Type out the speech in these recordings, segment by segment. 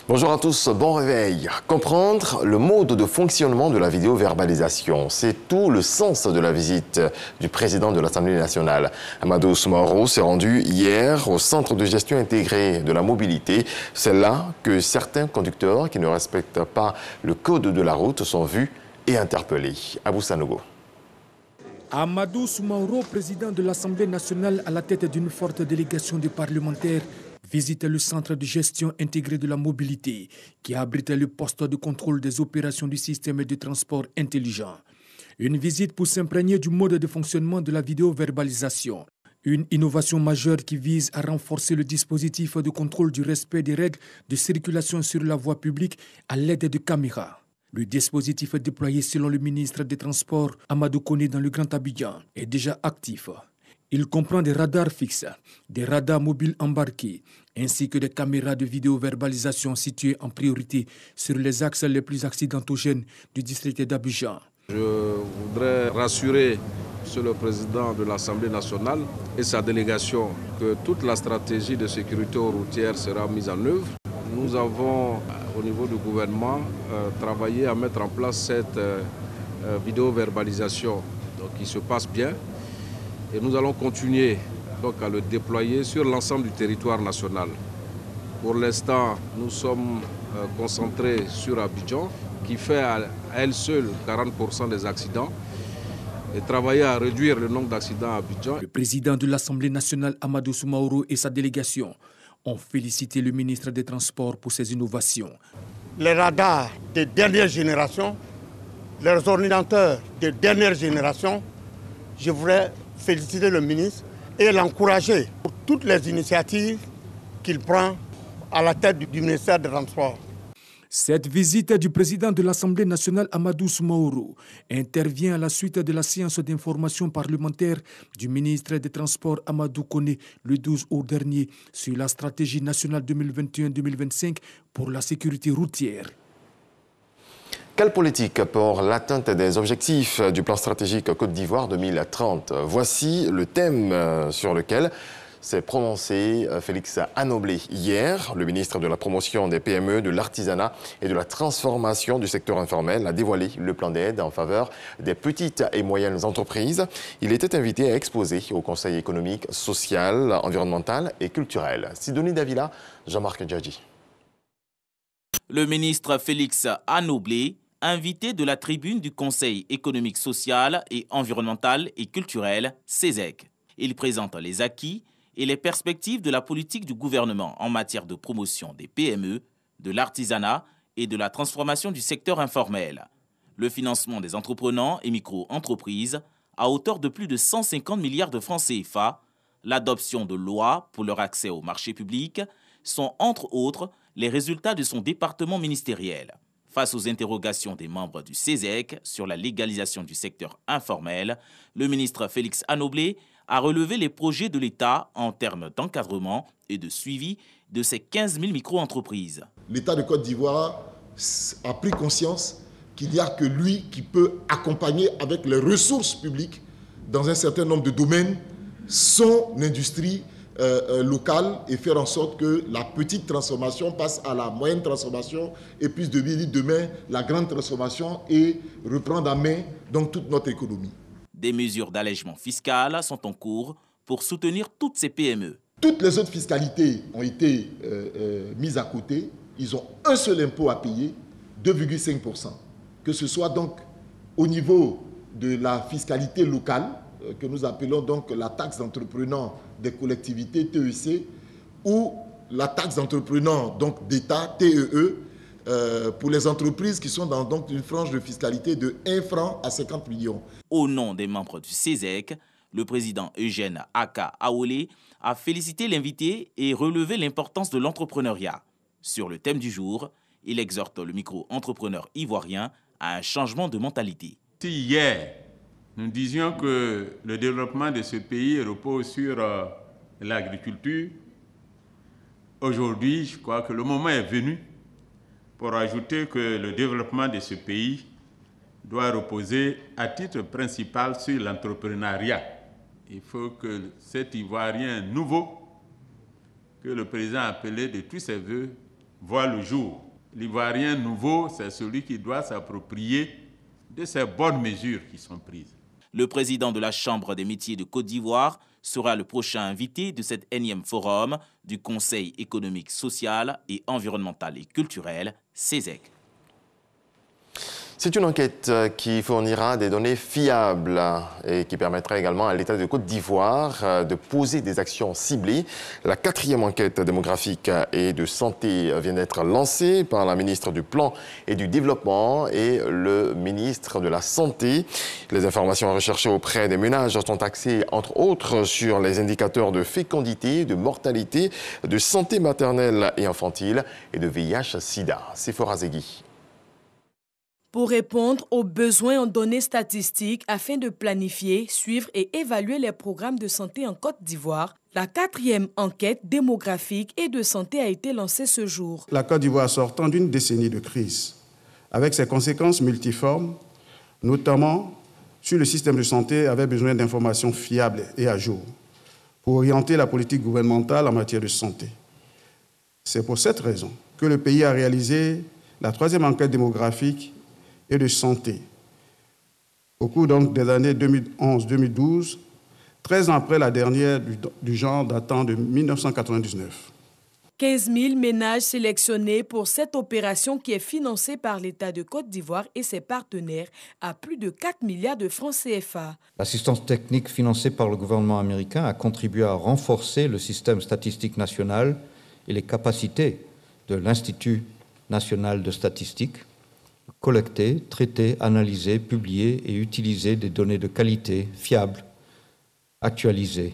Bonjour à tous, bon réveil. Comprendre le mode de fonctionnement de la vidéo-verbalisation, c'est tout le sens de la visite du président de l'Assemblée nationale. Amadou Soumaoro s'est rendu hier au Centre de gestion intégrée de la mobilité. C'est là que certains conducteurs qui ne respectent pas le code de la route sont vus et interpellés. Abou Sanogo. Amadou Soumaoro, président de l'Assemblée nationale à la tête d'une forte délégation de parlementaires, visite le centre de gestion intégrée de la mobilité qui abrite le poste de contrôle des opérations du système de transport intelligent. Une visite pour s'imprégner du mode de fonctionnement de la vidéo-verbalisation. Une innovation majeure qui vise à renforcer le dispositif de contrôle du respect des règles de circulation sur la voie publique à l'aide de caméras. Le dispositif déployé selon le ministre des Transports, Amadou Koné, dans le Grand Abidjan, est déjà actif. Il comprend des radars fixes, des radars mobiles embarqués, ainsi que des caméras de vidéo-verbalisation situées en priorité sur les axes les plus accidentogènes du district d'Abidjan. Je voudrais rassurer Monsieur le Président de l'Assemblée nationale et sa délégation que toute la stratégie de sécurité routière sera mise en œuvre. Nous avons, au niveau du gouvernement, travaillé à mettre en place cette vidéo-verbalisation qui se passe bien. Et nous allons continuer donc à le déployer sur l'ensemble du territoire national. Pour l'instant, nous sommes concentrés sur Abidjan, qui fait à elle seule 40% des accidents, et travailler à réduire le nombre d'accidents à Abidjan. Le président de l'Assemblée nationale, Amadou Soumaoro, et sa délégation ont félicité le ministre des Transports pour ses innovations. Les radars de dernière génération, les ordinateurs de dernière génération, je voudrais féliciter le ministre et l'encourager pour toutes les initiatives qu'il prend à la tête du ministère des Transports. Cette visite du président de l'Assemblée nationale, Amadou Soumaoro, intervient à la suite de la séance d'information parlementaire du ministre des Transports, Amadou Koné, le 12 août dernier, sur la stratégie nationale 2021-2025 pour la sécurité routière. Quelle politique pour l'atteinte des objectifs du plan stratégique Côte d'Ivoire 2030? Voici le thème sur lequel s'est prononcé Félix Anoblé hier. Le ministre de la promotion des PME, de l'artisanat et de la transformation du secteur informel a dévoilé le plan d'aide en faveur des petites et moyennes entreprises. Il était invité à exposer au Conseil économique, social, environnemental et culturel. Sidonie Davila, Jean-Marc Djadji. Le ministre Félix Anoblé, invité de la tribune du Conseil économique, social et environnemental et culturel, CESEC. Il présente les acquis et les perspectives de la politique du gouvernement en matière de promotion des PME, de l'artisanat et de la transformation du secteur informel. Le financement des entreprenants et micro-entreprises à hauteur de plus de 150 milliards de francs CFA, l'adoption de lois pour leur accès au marché public sont entre autres les résultats de son département ministériel. Face aux interrogations des membres du CESEC sur la légalisation du secteur informel, le ministre Félix Anoblé a relevé les projets de l'État en termes d'encadrement et de suivi de ces 15 000 micro-entreprises. L'État de Côte d'Ivoire a pris conscience qu'il n'y a que lui qui peut accompagner avec les ressources publiques dans un certain nombre de domaines son industrie locale et faire en sorte que la petite transformation passe à la moyenne transformation et puisse devenir demain la grande transformation et reprendre en main donc toute notre économie. Des mesures d'allègement fiscal sont en cours pour soutenir toutes ces PME. Toutes les autres fiscalités ont été mises à côté. Ils ont un seul impôt à payer, 2,5%. Que ce soit donc au niveau de la fiscalité locale, que nous appelons donc la taxe d'entrepreneur des collectivités, TEC, ou la taxe d'entrepreneur d'État, TEE, pour les entreprises qui sont dans donc, une frange de fiscalité de 1 franc à 50 millions. Au nom des membres du CESEC, le président Eugène Aka Aolé a félicité l'invité et relevé l'importance de l'entrepreneuriat. Sur le thème du jour, il exhorte le micro-entrepreneur ivoirien à un changement de mentalité. Si hier, nous disions que le développement de ce pays repose sur l'agriculture, aujourd'hui, je crois que le moment est venu pour ajouter que le développement de ce pays doit reposer à titre principal sur l'entrepreneuriat. Il faut que cet Ivoirien nouveau, que le président a appelé de tous ses voeux, voit le jour. L'Ivoirien nouveau, c'est celui qui doit s'approprier de ces bonnes mesures qui sont prises. Le président de la Chambre des métiers de Côte d'Ivoire sera le prochain invité de cet énième forum du Conseil économique, social et environnemental et culturel, CESEC. C'est une enquête qui fournira des données fiables et qui permettra également à l'État de Côte d'Ivoire de poser des actions ciblées. La 4e enquête démographique et de santé vient d'être lancée par la ministre du Plan et du Développement et le ministre de la Santé. Les informations recherchées auprès des ménages sont axées, entre autres, sur les indicateurs de fécondité, de mortalité, de santé maternelle et infantile et de VIH-Sida. Sephora Zegui. Pour répondre aux besoins en données statistiques afin de planifier, suivre et évaluer les programmes de santé en Côte d'Ivoire, la 4e enquête démographique et de santé a été lancée ce jour. La Côte d'Ivoire sortant d'une décennie de crise, avec ses conséquences multiformes, notamment sur le système de santé, avait besoin d'informations fiables et à jour pour orienter la politique gouvernementale en matière de santé. C'est pour cette raison que le pays a réalisé la 3e enquête démographique et de santé. Au cours donc des années 2011-2012, 13 ans après la dernière du genre datant de 1999. 15 000 ménages sélectionnés pour cette opération qui est financée par l'État de Côte d'Ivoire et ses partenaires à plus de 4 milliards de francs CFA. L'assistance technique financée par le gouvernement américain a contribué à renforcer le système statistique national et les capacités de l'Institut national de statistique. Collecter, traiter, analyser, publier et utiliser des données de qualité fiables, actualisées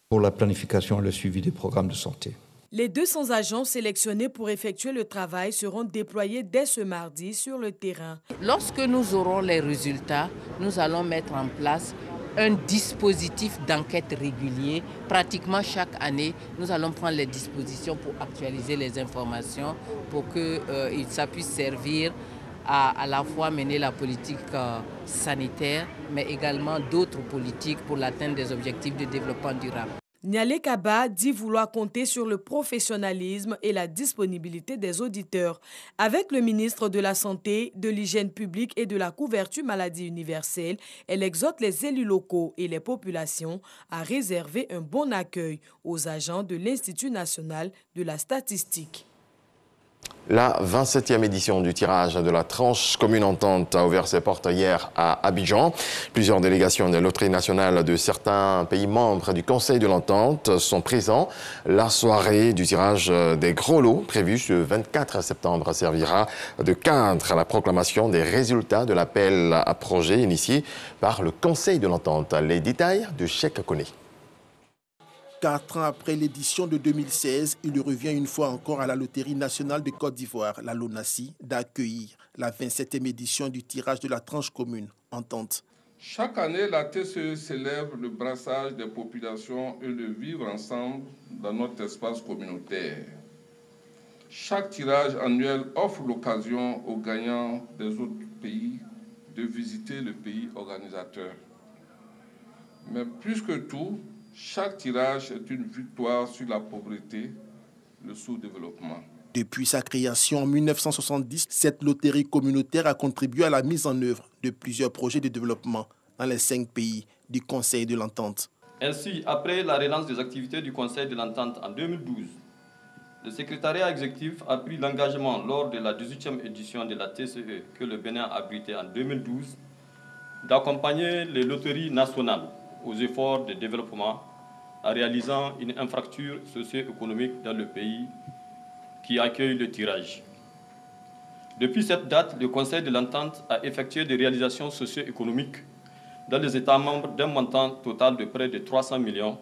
pour la planification et le suivi des programmes de santé. Les 200 agents sélectionnés pour effectuer le travail seront déployés dès ce mardi sur le terrain. Lorsque nous aurons les résultats, nous allons mettre en place un dispositif d'enquête régulier. Pratiquement chaque année, nous allons prendre les dispositions pour actualiser les informations pour que ça puisse servir à la fois mener la politique sanitaire, mais également d'autres politiques pour l'atteinte des objectifs de développement durable. Nialé Kaba dit vouloir compter sur le professionnalisme et la disponibilité des auditeurs. Avec le ministre de la Santé, de l'Hygiène publique et de la couverture maladie universelle, elle exhorte les élus locaux et les populations à réserver un bon accueil aux agents de l'Institut national de la statistique. La 27e édition du tirage de la tranche commune entente a ouvert ses portes hier à Abidjan. Plusieurs délégations de loterie nationale de certains pays membres du Conseil de l'entente sont présents. La soirée du tirage des gros lots, prévue ce 24 septembre, servira de cadre à la proclamation des résultats de l'appel à projet initié par le Conseil de l'entente. Les détails de Cheikh Koné. 4 ans après l'édition de 2016, il revient une fois encore à la Loterie nationale de Côte d'Ivoire, la LONASI, d'accueillir la 27e édition du tirage de la tranche commune entente. Chaque année, la TCE célèbre le brassage des populations et le vivre ensemble dans notre espace communautaire. Chaque tirage annuel offre l'occasion aux gagnants des autres pays de visiter le pays organisateur. Mais plus que tout, chaque tirage est une victoire sur la pauvreté, le sous-développement. Depuis sa création en 1970, cette loterie communautaire a contribué à la mise en œuvre de plusieurs projets de développement dans les 5 pays du Conseil de l'entente. Ainsi, après la relance des activités du Conseil de l'entente en 2012, le secrétariat exécutif a pris l'engagement lors de la 18e édition de la TCE que le Bénin a abrité en 2012 d'accompagner les loteries nationales aux efforts de développement en réalisant une infrastructure socio-économique dans le pays qui accueille le tirage. Depuis cette date, le Conseil de l'entente a effectué des réalisations socio-économiques dans les États membres d'un montant total de près de 300 millions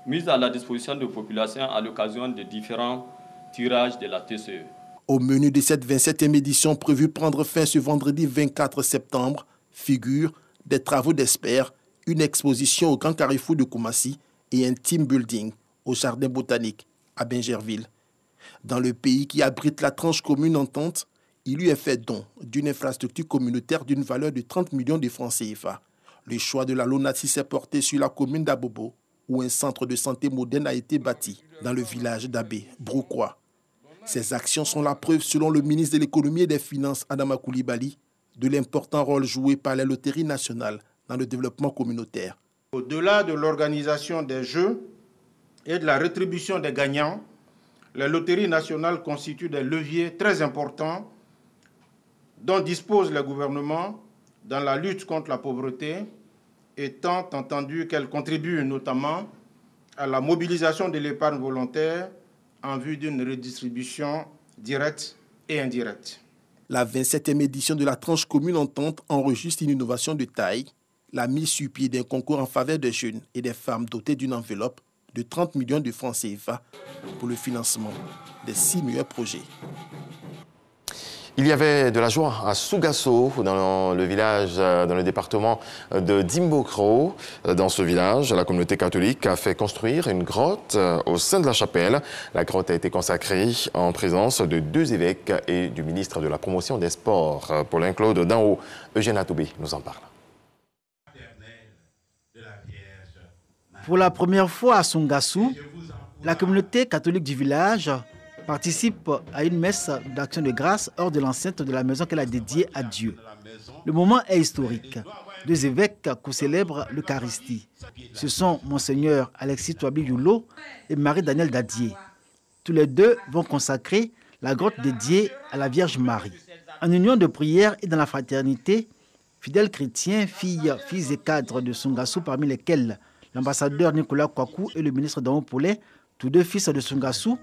mis à la disposition de populations à l'occasion des différents tirages de la TCE. Au menu de cette 27e édition prévue prendre fin ce vendredi 24 septembre, figurent des travaux d'experts, une exposition au Grand Carrefour de Koumassi et un team building au Jardin botanique à Bingerville. Dans le pays qui abrite la tranche commune entente, il lui est fait don d'une infrastructure communautaire d'une valeur de 30 millions de francs CFA. Le choix de la LONASI s'est porté sur la commune d'Abobo, où un centre de santé moderne a été bâti dans le village d'Abbé, Brouquois. Ces actions sont la preuve, selon le ministre de l'Économie et des Finances, Adama Coulibaly, de l'important rôle joué par les loteries nationales dans le développement communautaire. Au-delà de l'organisation des jeux et de la rétribution des gagnants, les loteries nationales constituent des leviers très importants dont dispose le gouvernement dans la lutte contre la pauvreté, étant entendu qu'elles contribuent notamment à la mobilisation de l'épargne volontaire en vue d'une redistribution directe et indirecte. La 27e édition de la tranche commune entente enregistre une innovation de taille, la mise sur pied d'un concours en faveur des jeunes et des femmes dotés d'une enveloppe de 30 millions de francs CFA pour le financement des 6 meilleurs projets. Il y avait de la joie à Sougasso, dans le village, dans le département de Dimbokro. Dans ce village, la communauté catholique a fait construire une grotte au sein de la chapelle. La grotte a été consacrée en présence de 2 évêques et du ministre de la Promotion des Sports. Paulin-Claude Danhaut, Eugène Atoubé nous en parle. Pour la première fois à Songassou, la communauté catholique du village participe à une messe d'action de grâce hors de l'enceinte de la maison qu'elle a dédiée à Dieu. Le moment est historique. 2 évêques co-célèbrent l'Eucharistie. Ce sont Monseigneur Alexis Touabli Youlo et Marie-Danielle Dadier. Tous les 2 vont consacrer la grotte dédiée à la Vierge Marie. En union de prière et dans la fraternité, fidèles chrétiens, filles et cadres de Songassou, parmi lesquels l'ambassadeur Nicolas Kwaku et le ministre Danhaut Paulin, tous 2 fils de Songassou,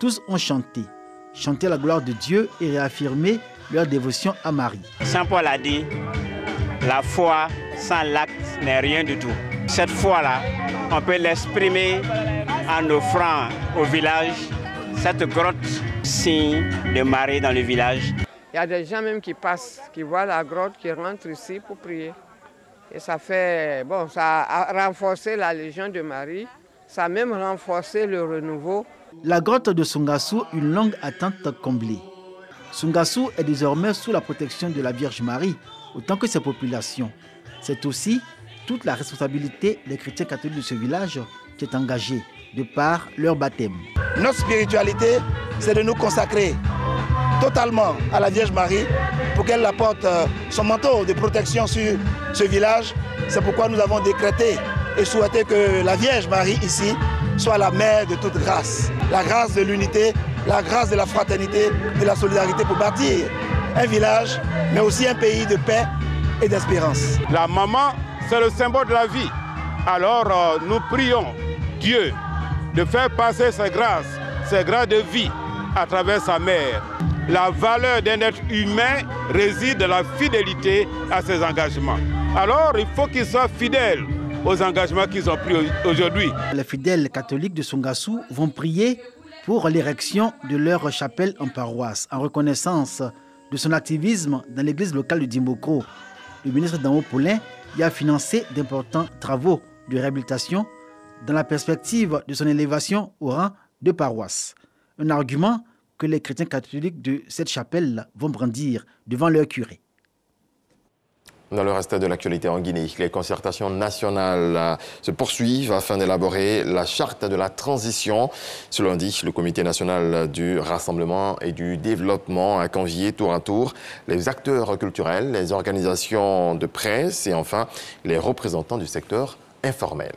tous ont chanté la gloire de Dieu et réaffirmé leur dévotion à Marie. Saint Paul a dit, la foi sans l'acte n'est rien du tout. Cette foi-là, on peut l'exprimer en offrant au village cette grotte, signe de Marie dans le village. Il y a des gens même qui passent, qui voient la grotte, qui rentrent ici pour prier. Et ça fait, ça a renforcé la Légion de Marie, ça a même renforcé le renouveau. La grotte de Songassou, une longue attente comblée. Songassou est désormais sous la protection de la Vierge Marie, autant que ses populations. C'est aussi toute la responsabilité des chrétiens catholiques de ce village qui est engagée de par leur baptême. Notre spiritualité, c'est de nous consacrer totalement à la Vierge Marie pour qu'elle apporte son manteau de protection sur ce village. C'est pourquoi nous avons décrété et souhaité que la Vierge Marie ici soit la mère de toute grâce. La grâce de l'unité, la grâce de la fraternité, de la solidarité pour bâtir un village, mais aussi un pays de paix et d'espérance. La maman, c'est le symbole de la vie. Alors nous prions Dieu de faire passer ses grâces de vie à travers sa mère. La valeur d'un être humain réside dans la fidélité à ses engagements. Alors il faut qu'ils soient fidèles aux engagements qu'ils ont pris aujourd'hui. Les fidèles catholiques de Songassou vont prier pour l'érection de leur chapelle en paroisse, en reconnaissance de son activisme dans l'église locale de Dimbokro. Le ministre Danhaut Paulin y a financé d'importants travaux de réhabilitation dans la perspective de son élévation au rang de paroisse. Un argument que les chrétiens catholiques de cette chapelle vont brandir devant leur curé. Dans le reste de l'actualité en Guinée, les concertations nationales se poursuivent afin d'élaborer la charte de la transition. Ce lundi, le Comité national du rassemblement et du développement a convié tour à tour les acteurs culturels, les organisations de presse et enfin les représentants du secteur informel.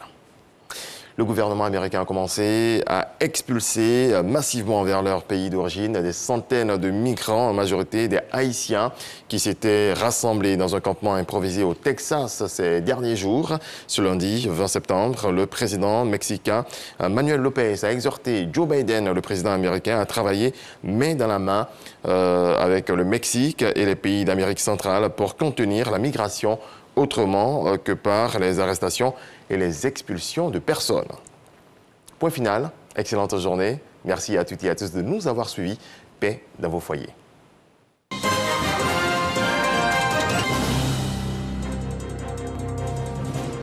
Le gouvernement américain a commencé à expulser massivement vers leur pays d'origine des centaines de migrants, en majorité des Haïtiens, qui s'étaient rassemblés dans un campement improvisé au Texas ces derniers jours. Ce lundi 20 septembre, le président mexicain Manuel Lopez a exhorté Joe Biden, le président américain, à travailler main dans la main avec le Mexique et les pays d'Amérique centrale pour contenir la migration autrement que par les arrestations et les expulsions de personnes. Point final, excellente journée. Merci à toutes et à tous de nous avoir suivis. Paix dans vos foyers.